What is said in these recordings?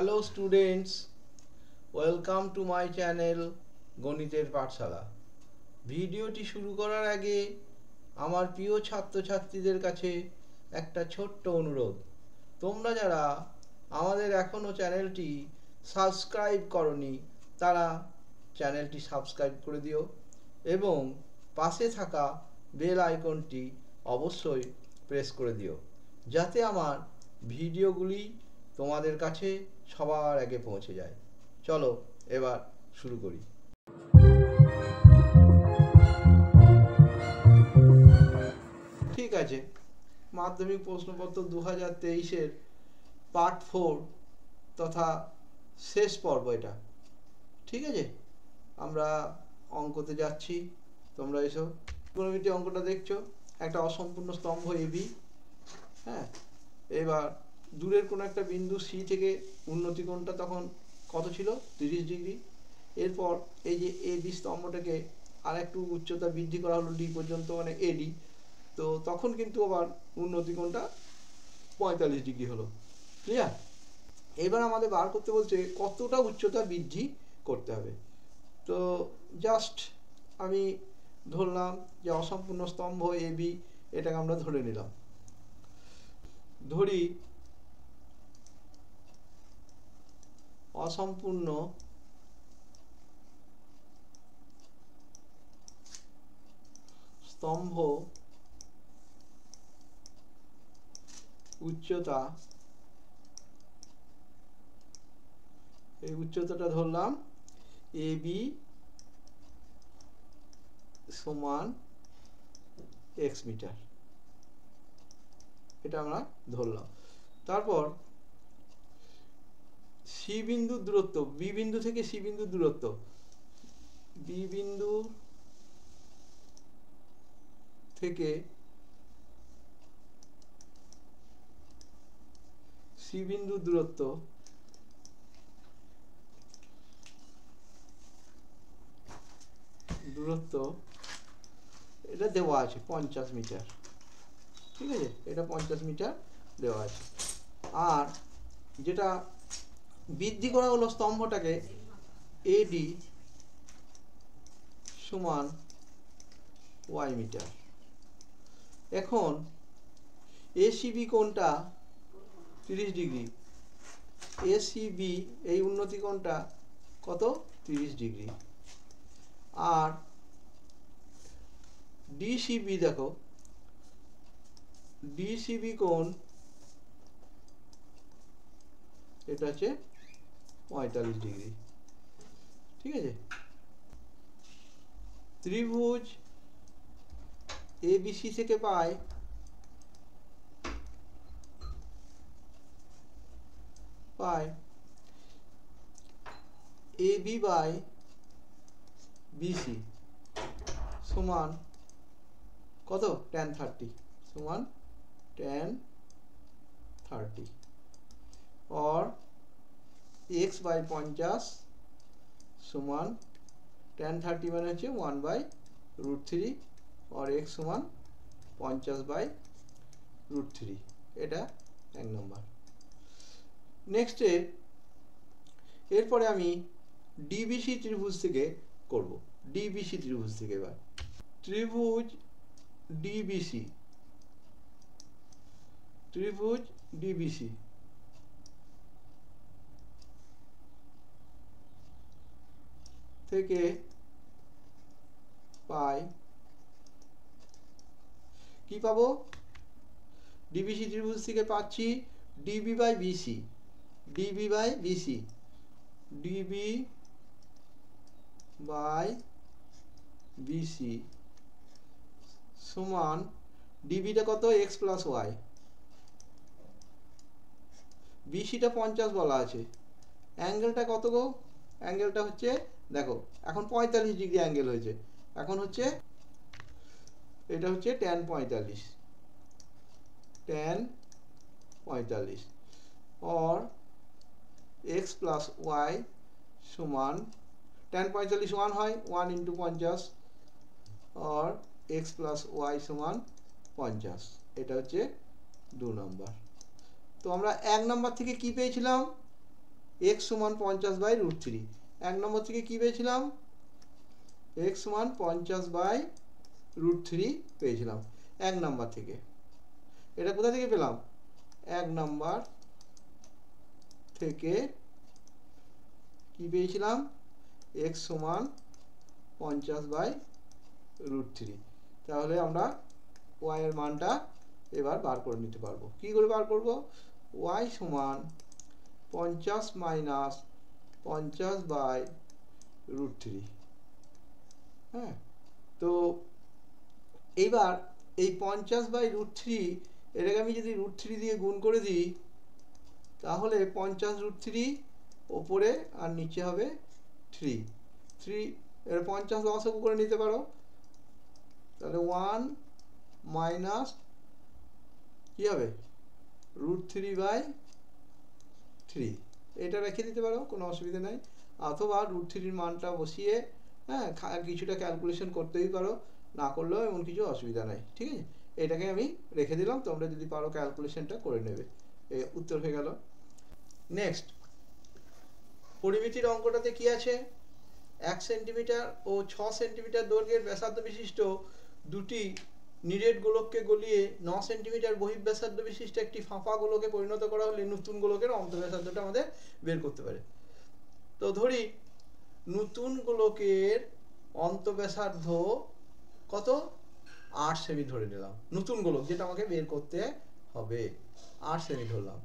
Hello students, welcome to my channel গণিতের পাঠশালা। ভিডিওটি শুরু করার আগে আমার প্রিয় ছাত্রছাত্রীদের কাছে একটা ছোট্ট অনুরোধ। তোমরা যারা আমাদের এখনও চ্যানেলটি সাবস্ক্রাইব করনি তারা চ্যানেলটি সাবস্ক্রাইব করে দিও এবং পাশে থাকা বেল আইকনটি অবশ্যই প্রেস করে দিও, যাতে আমার ভিডিওগুলি তোমাদের কাছে সবার আগে পৌঁছে যায়। চলো এবার শুরু করি। ঠিক আছে, মাধ্যমিক প্রশ্নপত্র 2023-এর পার্ট 4 তথা শেষ পর্ব এটা। ঠিক আছে, আমরা অঙ্কতে যাচ্ছি। তোমরা এসো। ত্রিকোণমিতি অঙ্কটা দেখছো, একটা অসম্পূর্ণ স্তম্ভ এবি। হ্যাঁ, এবার দূরের কোনো একটা বিন্দু সি থেকে উন্নতি কোণটা তখন কত ছিল? 30 ডিগ্রি। এরপর এই যে এ বি স্তম্ভটাকে আর একটু উচ্চতা বৃদ্ধি করা হলো ডি পর্যন্ত, মানে এডি। তো তখন কিন্তু আবার উন্নতি কোণটা 45 ডিগ্রি হলো। ক্লিয়ার? এবার আমাদের বার করতে বলছে কতটা উচ্চতা বৃদ্ধি করতে হবে। তো জাস্ট আমি ধরলাম যে অসম্পূর্ণ স্তম্ভ এ বি, এটাকে আমরা ধরে নিলাম। ধরি অসম্পূর্ণ স্তম্ভ উচ্চতা, এই উচ্চতাটা ধরলাম এ বি সমান এক্স মিটার, এটা আমরা ধরলাম। তারপর সি বিন্দুর দূরত্ব, বি বিন্দু থেকে সি বিন্দুর দূরত্ব, বি বিন্দু থেকে সি বিন্দুর দূরত্ব এটা দেওয়া আছে 50 মিটার। ঠিক আছে, এটা 50 মিটার দেওয়া আছে। আর যেটা বৃদ্ধি করা হলো স্তম্ভটাকে এডি সমান ওয়াই মিটার। এখন এসিবি কোণটা 30 ডিগ্রি, এসিবি এই উন্নতি কোণটা কত? 30 ডিগ্রি। আর ডিসিবি দেখো, ডিসিবি কোণ এটা হচ্ছে 45 ডিগ্রি। ঠিক আছে, ত্রিভুজ এবিসি থেকে পাই এবি বাই বিসি সমান কত? tan 30 সমান tan 30 और x বাই 50 সমান tan 30 মানে হচ্ছে 1/√3 और x সমান 50/√3। এটা এক নম্বর। নেক্সটে এরপরে আমি ডিবিসি ত্রিভুজ থেকে করব। ডিবিসি ত্রিভুজ থেকে এবার ত্রিভুজ ডিবিসি থেকে পাই কি পাবো? ডিবিসি ত্রিভুজ থেকে পাচ্ছি DB by BC, DB by BC, DB by BC সমান ডিবিটা কত? এক্স প্লাস ওয়াই, বিসিটা 50 বলা আছে। অ্যাঙ্গেলটা কত গো? অ্যাঙ্গেলটা হচ্ছে দেখো, এখন 45 ডিগ্রি অ্যাঙ্গেল হয়েছে। এখন হচ্ছে এটা হচ্ছে tan 45, tan 45 और x প্লাস ওয়াই সমান tan 45 1 হয়, 1 × 50 और x প্লাস ওয়াই সমান 50। এটা হচ্ছে 2 নম্বর। তো আমরা 1 নম্বর থেকে কি পেয়েছিলাম? এক্স সমান 50/√3। 1 নম্বর থেকে কি পেয়েছিলাম? এক্স সমান 50/√3 পেয়েছিলাম 1 নম্বর থেকে। এটা কোথা থেকে পেলাম? 1 নম্বর থেকে কি পেয়েছিলাম? এক্স সমান 50/√3। তাহলে আমরা ওয়াই এর মানটা এবার বার করে নিতে পারবো। কি করে বার করব? ওয়াই সমান 50 মাইনাস 50/√3। হ্যাঁ, তো এইবার এই 50/√3 এটাকে আমি যদি √3 দিয়ে গুণ করে দিই, তাহলে 50√3 ওপরে আর নিচে হবে 3 এর 50 লসাগু করে নিতে পারো। তাহলে 1 মাইনাস কি হবে? √3/3। এটা রেখে দিতে পারো, কোনো অসুবিধা নাই। অথবা √3 মানটা বসিয়ে হ্যাঁ কিছুটা ক্যালকুলেশন করতেই পারো, না করলেও এমন কিছু অসুবিধা নাই। ঠিক আছে, এটাকে আমি রেখে দিলাম, তোমরা যদি পারো ক্যালকুলেশনটা করে নেবে। উত্তর হয়ে গেল। নেক্সট, পরিমিতির অঙ্কটাতে কি আছে? 1 সেন্টিমিটার ও 6 সেন্টিমিটার দৈর্ঘ্যের ব্যাসার্ধ বিশিষ্ট দুটি নিরেট গোলককে গলিয়ে 9 সেন্টিমিটার বহিঃব্যাসার্ধ বিশিষ্ট একটি ফাঁপা গোলকে পরিণত করা হলে নতুন গোলকের অন্তঃব্যাসার্ধটা আমাদের বের করতে পারে। তো ধরি নতুন গোলকের অন্তঃব্যাসার্ধ কত? 8 সেমি ধরে নিলাম। নতুন গোলক যেটা আমাকে বের করতে হবে 8 সেমি ধরলাম।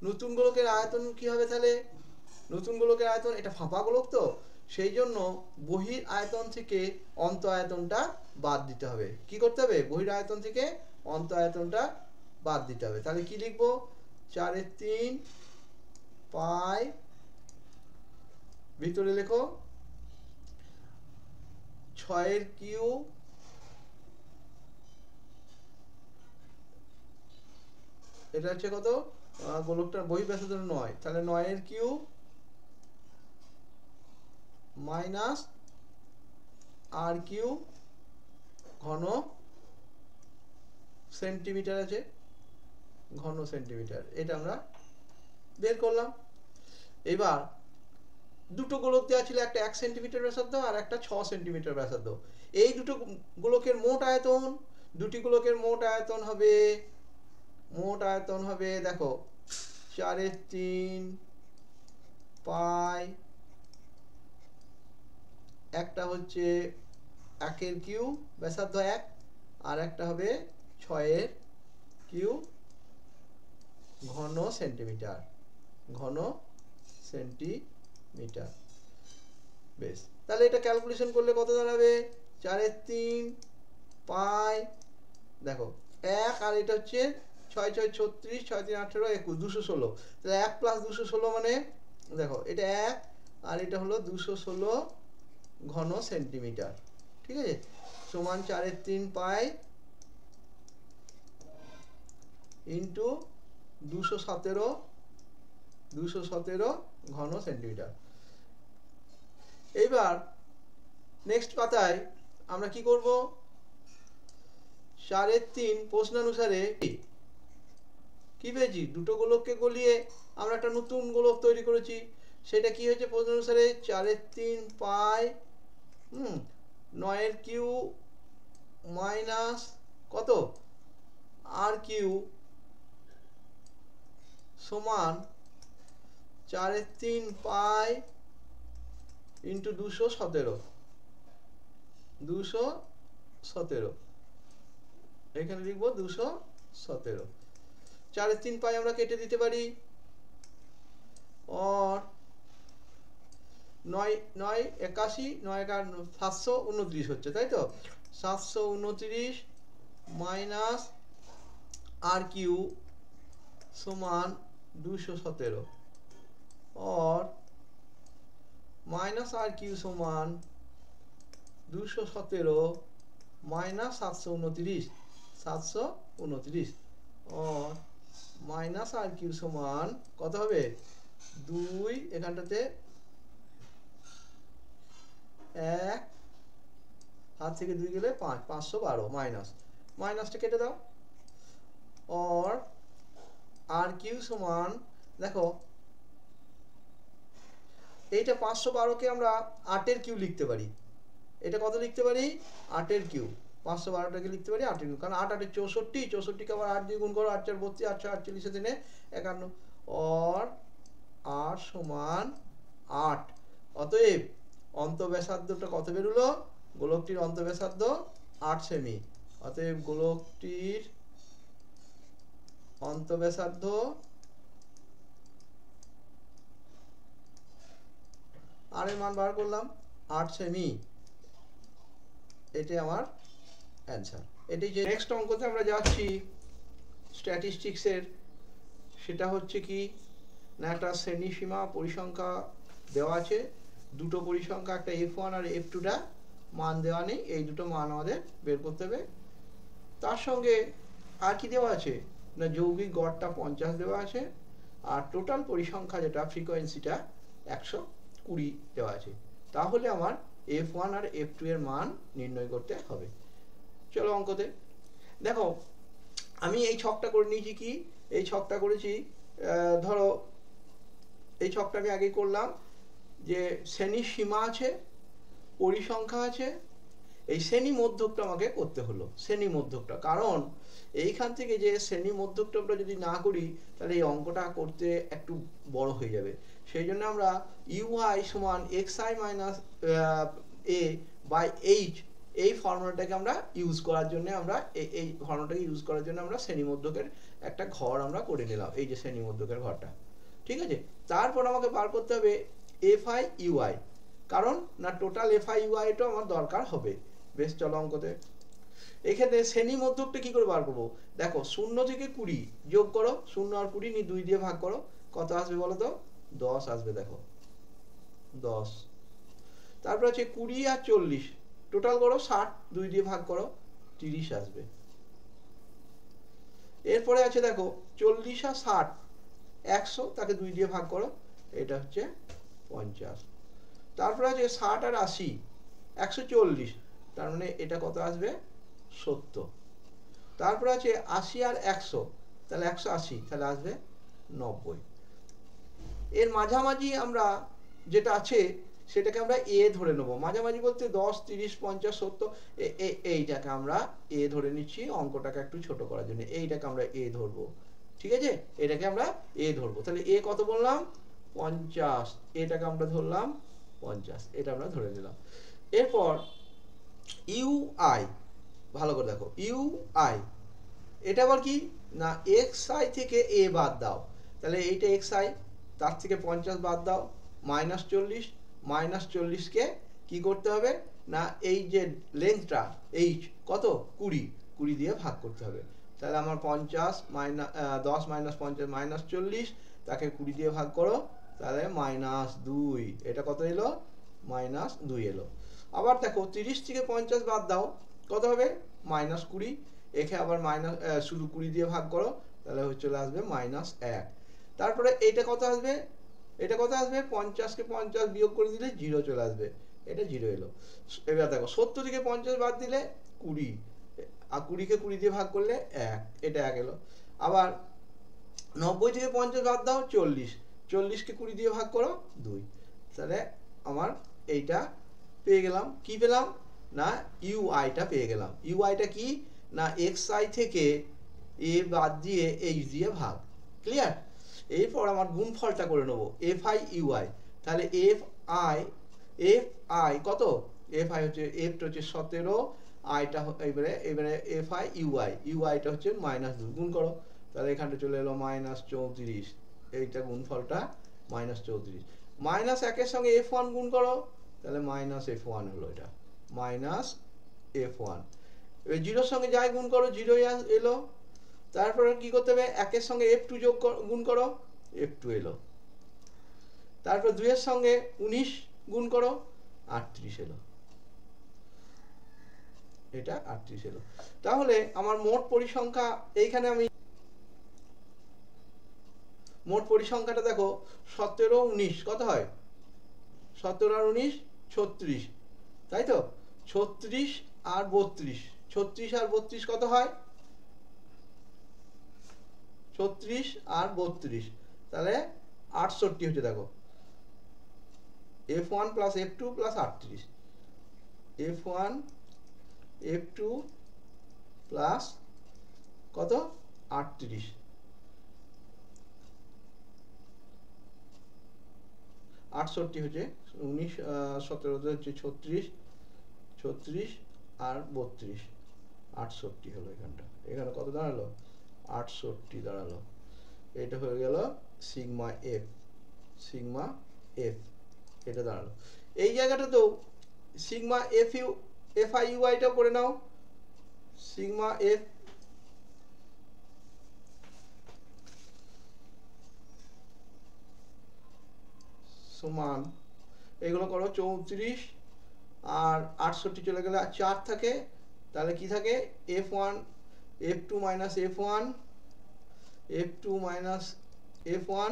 নতুন গোলকের আয়তন কি হবে তাহলে? নতুন গোলকের আয়তন, এটা ফাঁপা গোলক তো, সেই জন্য বহির আয়তন থেকে অন্ত আয়তনটা বাদ দিতে হবে। কি করতে হবে? বহির আয়তন থেকে অন্ত আয়তনটা বাদ দিতে হবে। তাহলে কি লিখবো? 4/3 পাই, ভিতরে লেখো 6/কিউ, এটা হচ্ছে কত? গোলকটার বহিঃব্যাসার্ধ 9, তাহলে 9/কিউ মাইনাস r³ ঘন সেন্টিমিটার আছে, ঘন সেন্টিমিটার। এটা আমরা বের করলাম। এবার দুটো গোলক দেওয়া ছিল, একটা 1 সেন্টিমিটার ব্যাসার্ধ আর একটা 6 সেন্টিমিটার ব্যাসার্ধ। এই দুটো গোলকের মোট আয়তন, দুটি গোলকের মোট আয়তন হবে দেখো 4/3 পাই, একটা হচ্ছে 1/কিউ ব্যাসার্ধ 1, আর একটা হবে 6/কিউ ঘন সেন্টিমিটার, ঘন সেন্টিমিটার। বেশ, তাহলে এটা ক্যালকুলেশন করলে কত দাঁড়াবে? 4/3 পাই, দেখো 1, আর এটা হচ্ছে 6 6 36, 6 3 18, 21, 216। তাহলে 1 + 216 মানে দেখো এটা 1 আর এটা হলো 216 ঘন সেন্টিমিটার। ঠিক আছে, সমান 4/3 পাই ইন্টু 217 ঘন সেন্টিমিটার। এইবার নেক্সট পাতায় আমরা কি করব? 3.5 প্রশ্নানুসারে কি পেয়েছি? দুটো গোলককে গলিয়ে আমরা একটা নতুন গোলক তৈরি করেছি। সেটা কি হয়েছে? প্রশ্নানুসারে 4/3 পাই 9/কিউ মাইনাস কত? r³ সমান 4/3 পাই ইন্টু 217। এখানে লিখবো 217। 4/3 পাই আমরা কেটে দিতে পারি, और 9 9 81, 9 729 হচ্ছে, তাই তো? 729 মাইনাস r³ সমান 217, और माइनस r³ समान 217 माइनस 729 और माइनस r³ समान কত হবে? 2, এখানটাতে 1, হাত থেকে 2 গেলে 5, 512 মাইনাস, মাইনাসটা কেটে দাও। और r³ সমান দেখো এইটা 512কে আমরা 8-এর কিউ লিখতে পারি। এটা কত লিখতে পারি? 8-এর কিউ। 512টাকে লিখতে পারি 8-এর কিউ, কারণ 8 8 64, 64কে আবার 8 দিয়ে গুণ করো, 8 4 32, 8 4 48, 3 51, और 8 সমান 8। অতএব অন্তঃব্যাসার্ধটা কত বেরোলো? গোলকটির অন্তঃব্যাসার্ধ 8 সেমি। অতএব গোলকটির অন্তঃব্যাসার্ধ আর এর মান বার করলাম 8 সেমি। এটাই আমার অ্যান্সার। এটি যে নেক্সট অঙ্কতে আমরা যাচ্ছি স্ট্যাটিস্টিক্সের, সেটা হচ্ছে কি না, একটা শ্রেণী সীমা পরিসংখ্যা দেওয়া আছে, দুটো পরিসংখ্যা, একটা F1 আর F2টা মান দেওয়া নেই, এই দুটো মান আমাদের বের করতে হবে। তার সঙ্গে আর কি দেওয়া আছে না, যৌগিক গড়টা 50 দেওয়া আছে, আর টোটাল পরিসংখ্যা যেটা ফ্রিকোয়েন্সিটা 120 দেওয়া আছে। তাহলে আমার F1 আর F2 এর মান নির্ণয় করতে হবে। চলো অঙ্কতে দেখো, আমি এই ছকটা করে নিয়েছি। কি এই ছকটা করেছি? ধরো এই ছকটা আমি আগে করলাম যে শ্রেণীর সীমা আছে, পরিসংখ্যা আছে, এই শ্রেণী মধ্যকটা আমাকে করতে হলো। শ্রেণী মধ্যকটা, কারণ এইখান থেকে যে শ্রেণী মধ্যকটা আমরা যদি না করি তাহলে এই অঙ্কটা করতে একটু বড় হয়ে যাবে। সেই জন্য আমরা ইউআই সমান xi minus a by h, এই ফর্মুলাটাকে আমরা ইউজ করার জন্য এই ফর্মুলাটাকে ইউজ করার জন্য আমরা শ্রেণী মধ্যকের একটা ঘর আমরা করে নিলাম, এই যে শ্রেণী মধ্যকের ঘরটা। ঠিক আছে, তারপর আমাকে বার করতে হবে এফআই ইউআই, কারণ না টোটাল এফআই ইউআইটা আমার দরকার হবে। বেশ, চলো অঙ্কতে। এক্ষেত্রে শ্রেণী মধ্যকটা কি করে বার করবো? দেখো 0 থেকে 20 যোগ করো, 0 আর 20 নিয়ে 2 দিয়ে ভাগ করো, কত আসবে বলো তো? 10 আসবে। দেখো 10। তারপর আছে 20 আর 40 টোটাল করো 60, 2 দিয়ে ভাগ করো, 30 আসবে। এরপরে আছে দেখো 40 আর 60 100, তাকে 2 দিয়ে ভাগ করো, এটা হচ্ছে 50। তারপরে আছে 60 আর 80 140, তার মানে এটা কত আসবে? 70। তারপরে আছে 80 আর 100, তাহলে 180, তাহলে আসবে 90। এর মাঝামাঝি আমরা যেটা আছে সেটাকে আমরা এ ধরে নেবো। মাঝামাঝি বলতে 10 30 50 70, এইটাকে আমরা এ ধরে নিচ্ছি অঙ্কটাকে একটু ছোট করার জন্য। এইটাকে আমরা এ ধরবো, ঠিক আছে? এটাকে আমরা এ ধরবো। তাহলে এ কত বললাম? 50। এটাকে আমরা ধরলাম 50, এটা আমরা ধরে নিলাম। এরপর ইউ আই, ভালো করে দেখো, ইউ আই এটা আবার কি না, এক্স আই থেকে এ বাদ দাও, তাহলে এইটা এক্স আই, তার থেকে 50 বাদ দাও, -40, -40কে কি করতে হবে না, এই যে লেন্থটা এইচ কত 20 দিয়ে ভাগ করতে হবে। তাহলে আমার 50 10 - 50 -40, তাকে 20 দিয়ে ভাগ করো, তাহলে -2, এটা কত এলো? -2 এলো। আবার দেখো 30 থেকে 50 বাদ দাও, কত হবে? -20, একে আবার শুধু 20 দিয়ে ভাগ করো, তাহলে চলে আসবে -1। তারপরে এটা কত আসবে? এটা কত আসবে? 50কে 50 বিয়োগ করে দিলে 0 চলে আসবে, এটা 0 এলো। এবার দেখো 70 থেকে 50 বাদ দিলে 20, আর 20কে 20 দিয়ে ভাগ করলে 1, এটা 1 এলো। আবার 90 থেকে 50 বাদ দাও 40, 40কে 20 দিয়ে ভাগ করো 2, তাহলে আমার এইটা পেয়ে গেলাম। কি পেলাম না, ইউআইটা পেয়ে গেলাম। ইউআইটা কি না, এক্সআই থেকে এ বাদ দিয়ে এইচ দিয়ে ভাগ। ক্লিয়ার? এরপর আমার গুণফলটা করে নেবো এফ আই ইউআই। তাহলে এফ আই কত? এফ আই হচ্ছে, এফটা হচ্ছে 17, আইটা এবারে এফ আই ইউআইটা হচ্ছে -2, গুণ করো, তাহলে এখানটা চলে এলো -34, এইটা গুণফলটা -34। -1-এর সঙ্গে f1 গুণ করো, তাহলে -f1 হলো, এটা -f1। এবার 0-র সঙ্গে যাই গুণ করো, 0 এলো। তারপরে কি করতে হবে? 1-এর সঙ্গে f2 গুণ করো, f2 এলো। তারপর 2-এর সঙ্গে 19 গুণ করো, 38 এলো, এটা 38 এলো। তাহলে আমার মোট পরিসংখ্যা, এইখানে আমি মোট পরিসংখ্যাটা দেখো 17 19 কত হয়? 17 আর 19 36, তাই তো? 36 আর 32, 36 আর 32 কত হয়? 36 আর 32, তাহলে 68 হচ্ছে। দেখো F1 plus F2 plus 38, F1 F2 plus কত 38, 68 হচ্ছে 19 17 হচ্ছে 36, 36 আর 32, 68 হলো এখানটা। এখানে কত দাঁড়ালো 68 দাঁড়ালো। এটা হয়ে গেল সিগমা এফ, সিগমা এফ এটা দাঁড়ালো। এই জায়গাটা তো sigma F U F I U আইটাও করে নাও, সিগমা এফ সমান এগুলো করো 34 আর 68 চলে গেলে 4 থাকে, তাহলে কি থাকে F1 F2 minus F1 F2 minus F1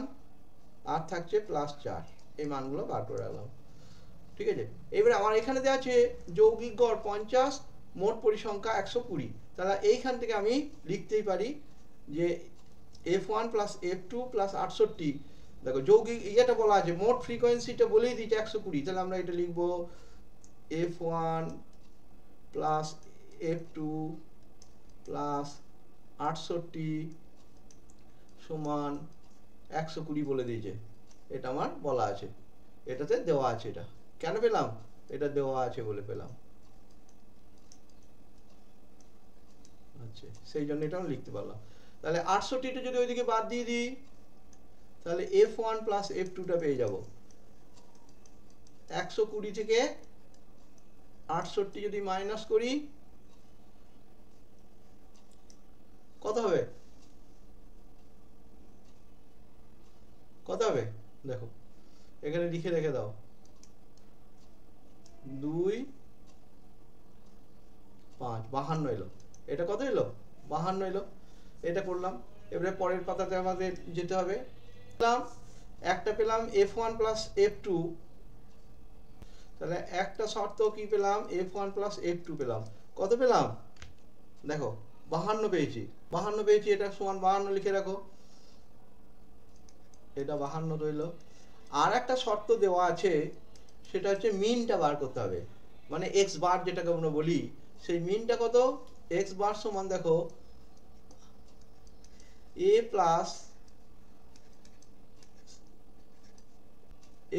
আর থাকছে প্লাস 4। এই মানগুলো বার করে রাখলাম, ঠিক আছে। এবারে আমার এখানে দেওয়া আছে যৌগিক গড় 50, মোট পরিসংখ্যা 120, তাহলে এইখান থেকে আমি লিখতেই পারি যে F1 প্লাস F2 প্লাস 68, দেখো যৌগিক এটা বলা আছে মোট ফ্রিকোয়েন্সিটা বলেই দিচ্ছে 120, তাহলে আমরা এটা লিখব F1 প্লাস F2 প্লাস 68 সমান 120 বলে দিয়েছে। এটা আমার বলা আছে, এটাতে দেওয়া আছে। এটা কেন পেলাম, এটা দেওয়া আছে বলে পেলাম, আচ্ছা সেই জন্য এটা আমি লিখতে পারলাম। তাহলে 68টা যদি ওইদিকে বাদ দিয়ে দিই, তাহলে F1 প্লাস F2টা পেয়ে যাব। 120 থেকে 68 যদি মাইনাস করি কত হবে, কত হবে দেখো এখানে লিখে রেখে দাও, 2 5 52 এলো। এটা কত এলো 52 এলো। এটা করলাম। এবারে পরের পাতাতে আমাদের যেতে হবে। একটা পেলাম F1 প্লাস F2, তাহলে একটা শর্ত কি পেলাম F1 প্লাস F2 পেলাম। কত পেলাম দেখো 52 পেয়েছি, 52 পেয়েছি, এটা সমান 52 লিখে রাখো, এটা 52 রইল। আর একটা শর্ত দেওয়া আছে, সেটা হচ্ছে মিনটা বার করতে হবে, মানে এক্স বার যেটাকে আমরা বলি, সেই মিনটা কত, এক্স বার সমান দেখো A plus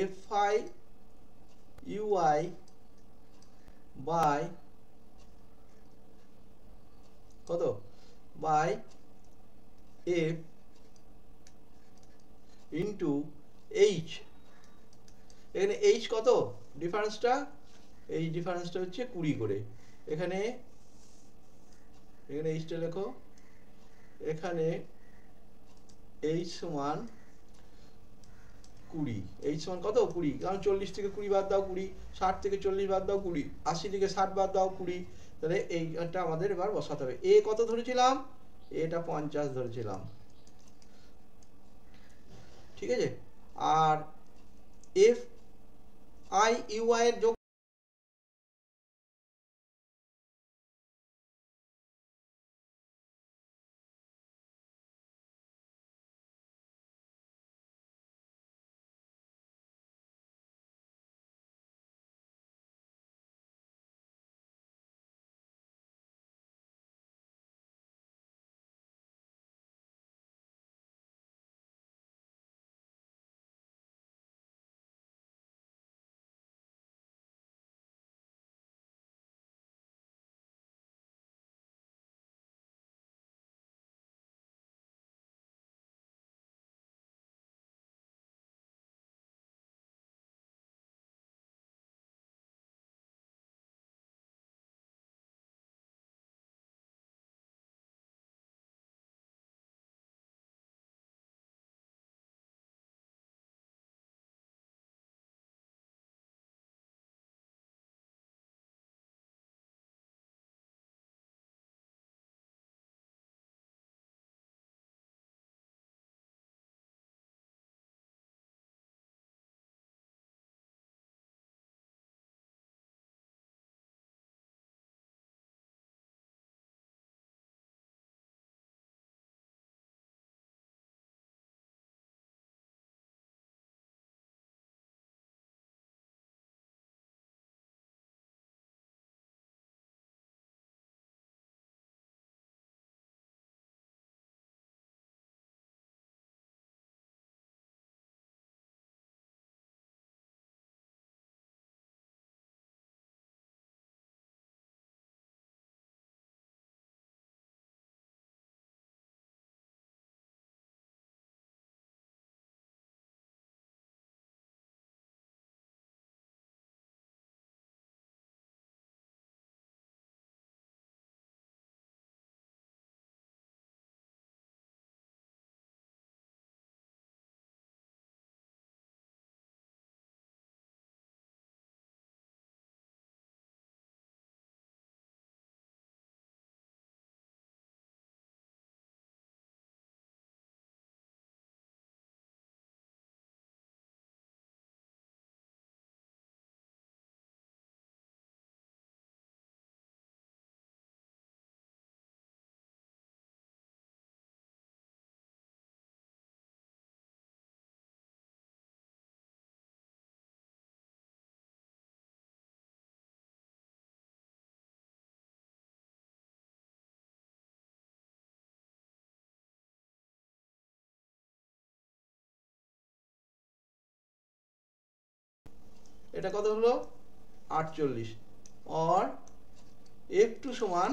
F I U I by কত বাই এফ ইন্টু এইচ। এখানে এইচ কত ডিফারেন্সটা, এই ডিফারেন্সটা হচ্ছে 20 করে। এখানে এখানে এইচটা লেখো, এখানে এইচ সমান 20, এইচ সমান কত 20, কারণ 40 থেকে 20 বাদ দাও 20, 60 থেকে 40 বাদ দাও 20, 80 থেকে 60 বাদ দাও 20, তাহলে এইটা আমাদের এবার বসাতে হবে। এ কত ধরেছিলাম, এটা 50 ধরেছিলাম, ঠিক আছে। আর এফ আই ইউ আই এর যোগ এটা কত হলো 48 और f2 সমান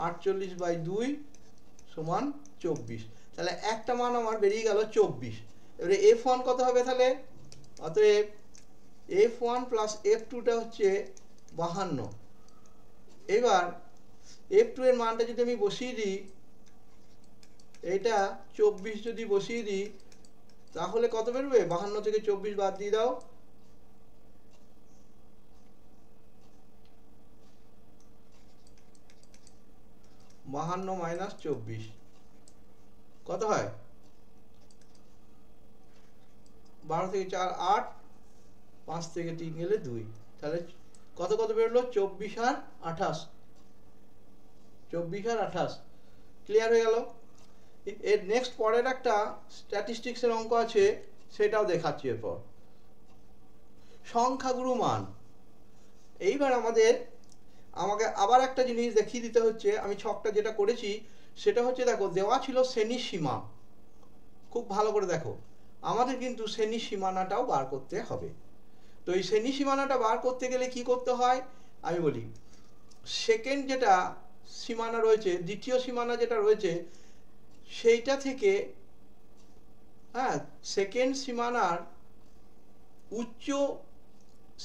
48/2 সমান 24। তাহলে একটা মান আমার বেরিয়ে গেল 24। এবারে f1 কত হবে তাহলে? অতএব f1 প্লাস f2 টা হচ্ছে 52। এবার f2 এর মানটা যদি আমি বসিয়ে দিই, এটা 24 যদি বসিয়ে দিই তাহলে কত বেরোবে? 52 থেকে 24 বাদ দিয়ে দাও, 52 মাইনাস 24 কত হয়? 12 থেকে 4 8, 5 থেকে 3 গেলে 2, তাহলে কত কত বেরোলো? 24 আর 28, 24 আর 28। ক্লিয়ার হয়ে গেল? এর নেক্সট পরের একটা স্ট্যাটিস্টিক্সের অঙ্ক আছে, সেটাও দেখাচ্ছি এরপর। সংখ্যাগুরু মান। এইবার আমাকে আবার একটা জিনিস দেখিয়ে দিতে হচ্ছে। আমি ছকটা যেটা করেছি সেটা হচ্ছে, দেখো দেওয়া ছিল শ্রেণীর সীমা, খুব ভালো করে দেখো, আমাদের কিন্তু শ্রেণীর সীমানাটাও বার করতে হবে। তো এই শ্রেণীর সীমানাটা বার করতে গেলে কি করতে হয় আমি বলি। সেকেন্ড যেটা সীমানা রয়েছে, দ্বিতীয় সীমানা যেটা রয়েছে, সেইটা থেকে, হ্যাঁ, সেকেন্ড সীমানার উচ্চ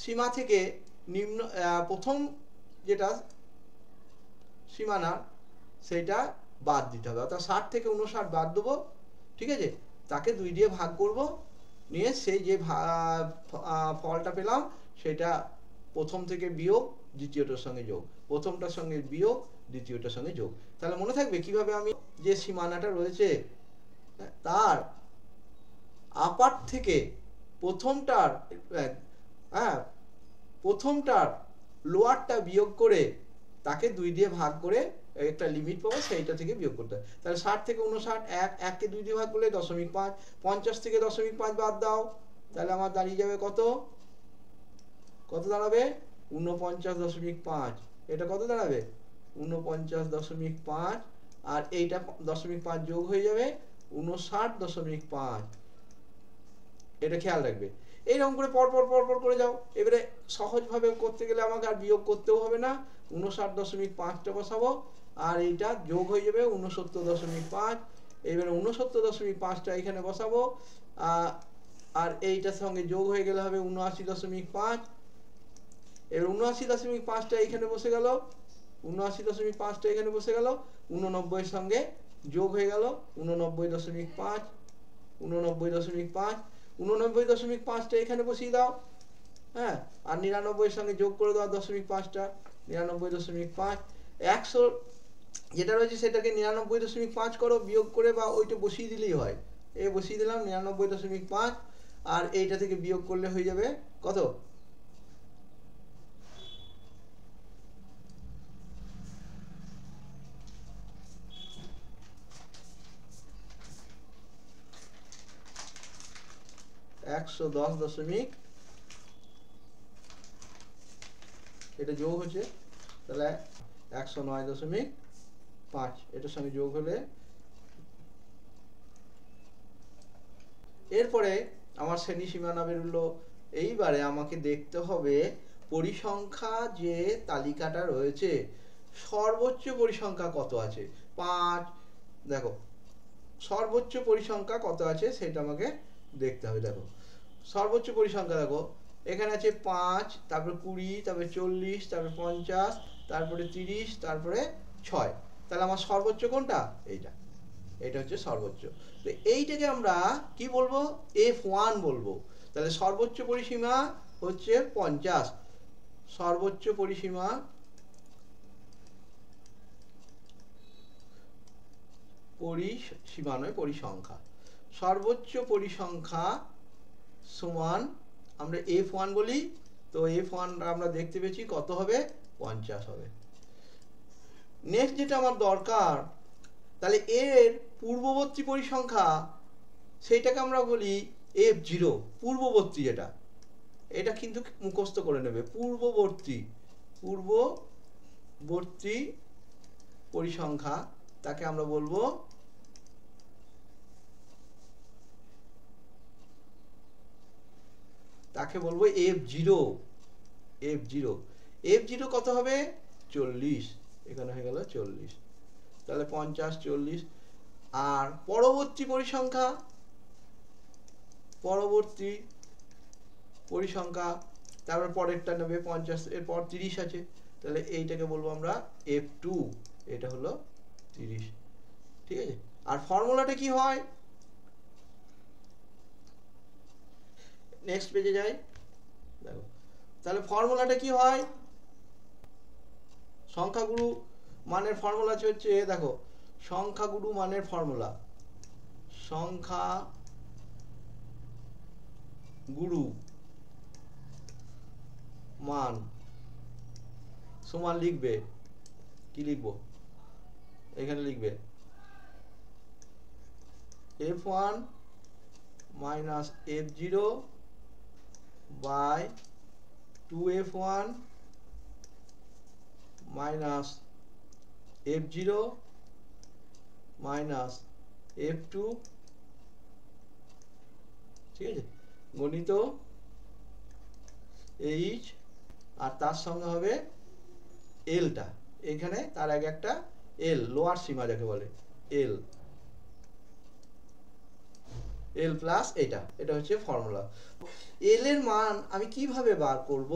সীমা থেকে নিম্ন প্রথম যেটা সীমানা সেটা বাদ দিতে হবে। অর্থাৎ 60 থেকে 59 বাদ দেবো, ঠিক আছে, তাকে 2 দিয়ে ভাগ করব, নিয়ে সেই যে ফলটা পেলাম সেটা প্রথম থেকে বিয়োগ দ্বিতীয়টার সঙ্গে যোগ, প্রথমটার সঙ্গে বিয়োগ দ্বিতীয়টার সঙ্গে যোগ। তাহলে মনে থাকবে কিভাবে আমি যে সীমানাটা রয়েছে তার আপার থেকে প্রথমটার লোয়ারটা বিয়োগ করে তাকে 2 দিয়ে ভাগ করে একটা লিমিট পাবো, সেইটা থেকে বিয়োগ করতে হয়। তাহলে 60 থেকে 59, 1কে 2 দিয়ে ভাগ করলে 0.5, 50 থেকে 0.5 বাদ দাও, তাহলে আমার দাঁড়িয়ে যাবে কত? কত দাঁড়াবে? 49.5। এটা কত দাঁড়াবে? 49.5, আর এইটা 0.5 যোগ হয়ে যাবে 59.5। এটা খেয়াল রাখবে। এইরকম করে পর করে যাও। এবারে সহজভাবে করতে গেলে আমাকে আর বিয়োগ করতেও হবে না, 59.5টা বসাবো, আর এইটা যোগ হয়ে যাবে 69.5। এবারে 69.5টা এখানে বসাবো, আর এইটার সঙ্গে যোগ হয়ে গেলে হবে 79.5। এবার 79.5টা এখানে বসে গেল, 79.5টা এখানে বসে গেল, 89 সঙ্গে যোগ হয়ে গেল 89.5, 89.5, 89.5টা এখানে বসিয়ে দাও, হ্যাঁ, আর 99 সঙ্গে যোগ করে দাও 0.5টা, 99.5। 100 যেটা রয়েছে সেটাকে 99.5 করো, বিয়োগ করে বা ওইটা বসিয়ে দিলেই হয়। এ বসিয়ে দিলাম 99.5, আর এইটা থেকে বিয়োগ করলে হয়ে যাবে কত? এটা যোগ হচ্ছে, তাহলে 109.5 এটার সঙ্গে যোগ হলে, এরপরে আমার শ্রেণী সীমানা বেরোলো। এইবারে আমাকে দেখতে হবে পরিসংখ্যা যে তালিকাটা রয়েছে সর্বোচ্চ পরিসংখ্যা কত আছে। 5, দেখো সর্বোচ্চ পরিসংখ্যা কত আছে সেটা আমাকে দেখতে হবে। দেখো সর্বোচ্চ পরিসংখ্যা, দেখো এখানে আছে 5, তারপরে 20, তারপরে 40, তারপরে 50, তারপরে 30, তারপরে 6। তাহলে আমার সর্বোচ্চ কোনটা? এইটা, এটা হচ্ছে সর্বোচ্চ। তো এইটাকে আমরা কি বলবো? F1 বলবো। তাহলে সর্বোচ্চ পরিসীমা হচ্ছে 50। সর্বোচ্চ পরিসীমা নয়, পরিসংখ্যা। সর্বোচ্চ পরিসংখ্যা সমান আমরা F1 বলি। তো F1 আমরা দেখতে পেয়েছি কত হবে? 50 হবে। নেক্সট যেটা আমার দরকার, তাহলে এর পূর্ববর্তী পরিসংখ্যা সেইটাকে আমরা বলি F0, পূর্ববর্তী যেটা, এটা কিন্তু মুখস্থ করে নেবে। পূর্ববর্তী পরিসংখ্যা তাকে আমরা বলবো তাকে বলবো F0। F0 কত হবে? 40। এখানে হয়ে গেল 40। তাহলে 50, 40। আর পরবর্তী পরিসংখ্যা তারপর পরেরটা নেবে 50, এরপর 30 আছে, তাহলে এইটাকে বলবো আমরা F2। এটা হলো 30। ঠিক আছে, আর ফর্মুলাটা কি হয়? নেক্সট পেজে যাই, দেখো তাহলে ফর্মুলাটা কি হয়? সংখ্যাগুরু মানের ফর্মুলা হচ্ছে, দেখো সংখ্যাগুরু মানের ফর্মুলা, সংখ্যাগুরু মান সমান লিখবে, কি লিখবো? এখানে লিখবে F1 minus F0 by 2F1 minus F0 minus F2, ঠিক আছে, গণিত H, আর তার সঙ্গে হবে এলটা, এখানে তার আগে একটা এল, লোয়ার সীমা যাকে বলে এল প্লাস এটা হচ্ছে ফর্মুলা। এল এর মান আমি কিভাবে বার করব?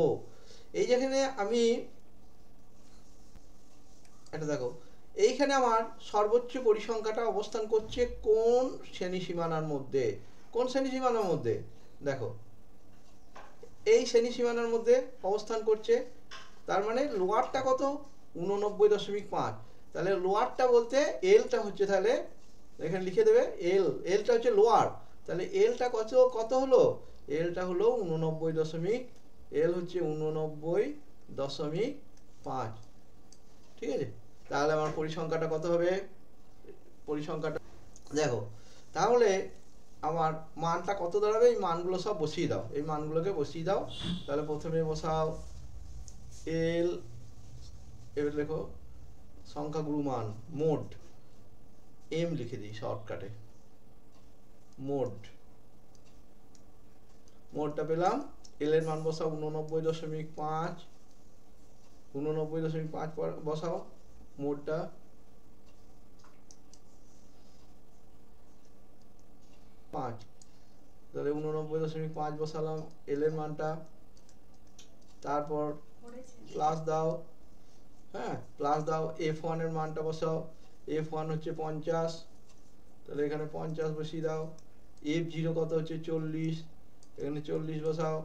এই যেখানে আমি এটা দেখো, এইখানে আমার সর্বোচ্চ পরিসংখ্যাটা অবস্থান করছে কোন শ্রেণী সীমানার মধ্যে? কোন শ্রেণী সীমানার মধ্যে? দেখো এই শ্রেণী সীমানার মধ্যে অবস্থান করছে, তার মানে লোয়ারটা কত? 89.5। তাহলে লোয়ারটা বলতে এলটা হচ্ছে, তাহলে এখানে লিখে দেবে এলটা হচ্ছে লোয়ার, তাহলে এলটা কত হলো? এলটা হলো 89. এল হচ্ছে 89.5। ঠিক আছে, তাহলে আমার পরিসংখ্যাটা কত হবে? পরিসংখ্যাটা দেখো, তাহলে আমার মানটা কত দাঁড়াবে? এই মানগুলো সব বসিয়ে দাও, এই মানগুলোকে বসিয়ে দাও। তাহলে প্রথমে বসাও এল, এবার লেখো সংখ্যাগুরু মান মোড, এম লিখে দিই শর্টকাটে, মোডটা পেলাম। এল এর মান বসাও 89.5, 89.5 বসাও মোডটা, তাহলে 89.5 বসালাম এল এর মানটা, তারপর প্লাস দাও, হ্যাঁ প্লাস দাও, F1 এর মানটা বসাও, F1 হচ্ছে 50, তাহলে এখানে 50 বসিয়ে দাও। F0 কত হচ্ছে? 40, এখানে 40 বসাও।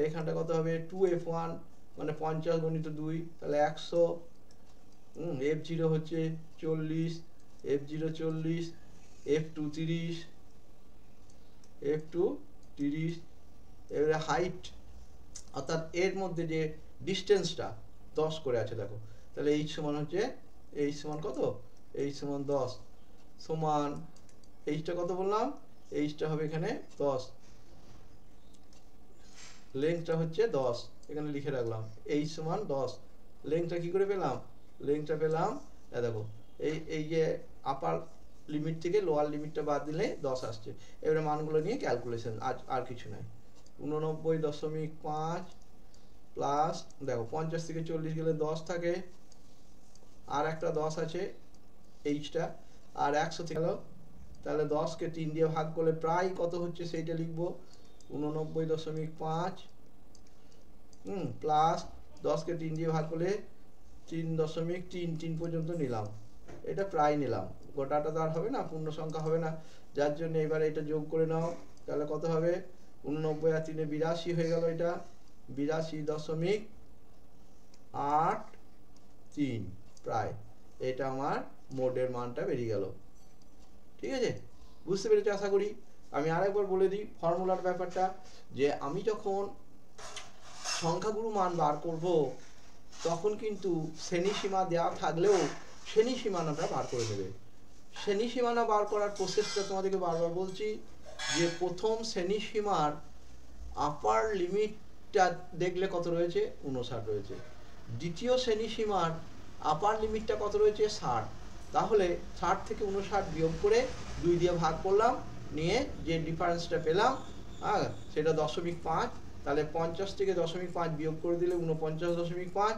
এইখানটা কত হবে? 2F1 মানে 50 গুণিত 2, তাহলে 100। F0 হচ্ছে 40, F0 40, F2 30, F2 30। এবারে হাইট, অর্থাৎ এর মধ্যে যে ডিস্টেন্সটা 10 করে আছে দেখো, তাহলে h সমান হচ্ছে, h সমান কত? h সমান 10, সমান এইচটা কত বললাম? এইচটা হবে এখানে 10, লেন্থটা হচ্ছে 10, এখানে লিখে রাখলাম h সমান 10। লেন্থটা কি করে পেলাম? লেন্থটা পেলাম দেখো, এই যে আপার লিমিট থেকে লোয়ার লিমিটটা বাদ দিলে 10 আসছে। এবারে মানগুলো নিয়ে ক্যালকুলেশন, আর কিছু নাই। 89.5 প্লাস, দেখো 50 থেকে 40 গেলে 10 থাকে, আর একটা 10 আছে এইচটা, আর 100 থেকে গেল, তাহলে 10কে 3 দিয়ে ভাগ করলে প্রায় কত হচ্ছে সেইটা লিখবো, 89.5 প্লাস 10কে 3 দিয়ে ভাগ করলে 3.33 পর্যন্ত নিলাম, এটা প্রায় নিলাম, গোটাটা তো আর হবে না, পূর্ণ সংখ্যা হবে না, যার জন্য এবারে এটা যোগ করে নাও। তাহলে কত হবে? 89 আর 3 82 হয়ে গেল, এটা 82.83 প্রায়, এটা আমার মোডের মানটা বেরিয়ে গেল। ঠিক আছে, বুঝতে পেরেছো আশা করি। আমি আরেকবার বলে দিই ফর্মুলার ব্যাপারটা, যে আমি যখন সংখ্যাগুরু মান বার করব তখন কিন্তু শ্রেণী সীমা দেওয়া থাকলেও শ্রেণী সীমানাটা বার করে দেবে। শ্রেণী সীমানা বার করার প্রসেসটা তোমাদেরকে বারবার বলছি, যে প্রথম শ্রেণী সীমার আপার লিমিটটা দেখলে কত রয়েছে? 59 রয়েছে। দ্বিতীয় শ্রেণী সীমার আপার লিমিটটা কত রয়েছে? 60। তাহলে 60 থেকে 59 বিয়োগ করে 2 দিয়ে ভাগ করলাম, নিয়ে যে ডিফারেন্সটা পেলাম, হ্যাঁ সেটা 0.5, তাহলে 50 থেকে 0.5 বিয়োগ করে দিলে 49.5।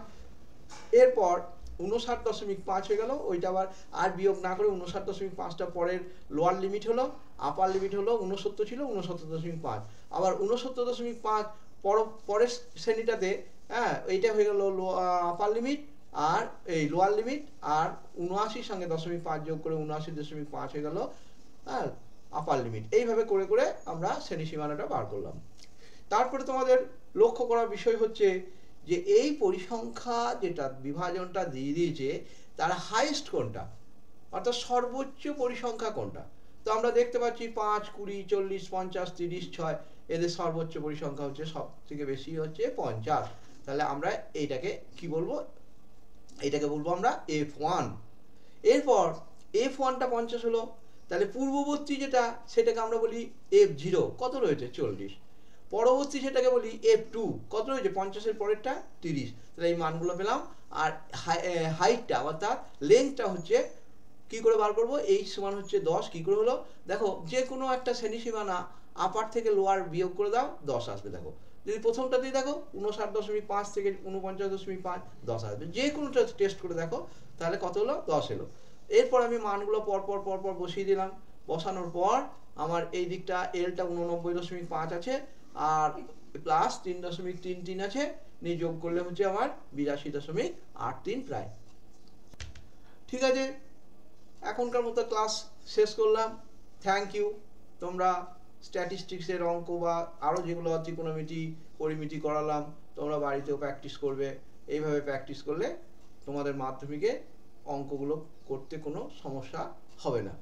এরপর 59.5 হয়ে গেল। ওইটা আবার আর বিয়োগ না করে 59.5টা পরের লোয়ার লিমিট হলো, আপার লিমিট হলো 69 ছিল 69.5। আবার 69.5 পরের শ্রেণীটাতে, হ্যাঁ, এইটা হয়ে গেল আপার লিমিট আর এই লোয়ার লিমিট, আর 79 সঙ্গে 0.5 যোগ করে 79.5 হয়ে গেল, হ্যাঁ, আপার লিমিট। এইভাবে করে করে আমরা শ্রেণী সীমানাটা বার করলাম। তারপরে তোমাদের লক্ষ্য করার বিষয় হচ্ছে যে এই পরিসংখ্যা যেটা বিভাজনটা দিয়ে দিয়েছে তার হাইয়েস্ট কোনটা, অর্থাৎ সর্বোচ্চ পরিসংখ্যা কোনটা। তো আমরা দেখতে পাচ্ছি 5, 20, 40, 50, 30, 6 এদের সর্বোচ্চ পরিসংখ্যা হচ্ছে, সব থেকে বেশি হচ্ছে 50। তাহলে আমরা এইটাকে কি বলবো, এইটাকে বলবো আমরা F1। এরপর F1টা 50 হলো, তাহলে পূর্ববর্তী যেটা সেটাকে আমরা বলি F0, কত রয়েছে 40। পরবর্তী সেটাকে বলি F2, কত রয়েছে 50-এর পরেরটা 30। তাহলে এই মানগুলো পেলাম। আর হাইটটা অর্থাৎ লেন্থটা হচ্ছে কি করে বার করবো, h সমান হচ্ছে 10। কি করে হলো, দেখো যে কোনো একটা শ্রেণী সীমানা আপার থেকে লোয়ার বিয়োগ করে দাও, 10 আসবে। দেখো যদি প্রথমটাতেই দেখো 59.5 থেকে 49.5, 10 আসবে। যে কোনোটা টেস্ট করে দেখো, তাহলে কত হলো, 10 এলো। এরপর আমি মানগুলো পরপর পরপর বসিয়ে দিলাম। বসানোর পর আমার এই দিকটা এলটা 89.5 আছে, আর প্লাস 3.33 আছে, নিয়ে যোগ করলে হচ্ছে আমার 82.83 প্রায়। ঠিক আছে, এখনকার মতো ক্লাস শেষ করলাম। Thank you. তোমরা স্ট্যাটিস্টিক্সের অঙ্ক বা আরও যেগুলো ত্রিকোণমিতি পরিমিতি করালাম, তোমরা বাড়িতেও প্র্যাকটিস করবে। এইভাবে প্র্যাকটিস করলে তোমাদের মাধ্যমিকে অঙ্কগুলো করতে কোনো সমস্যা হবে না।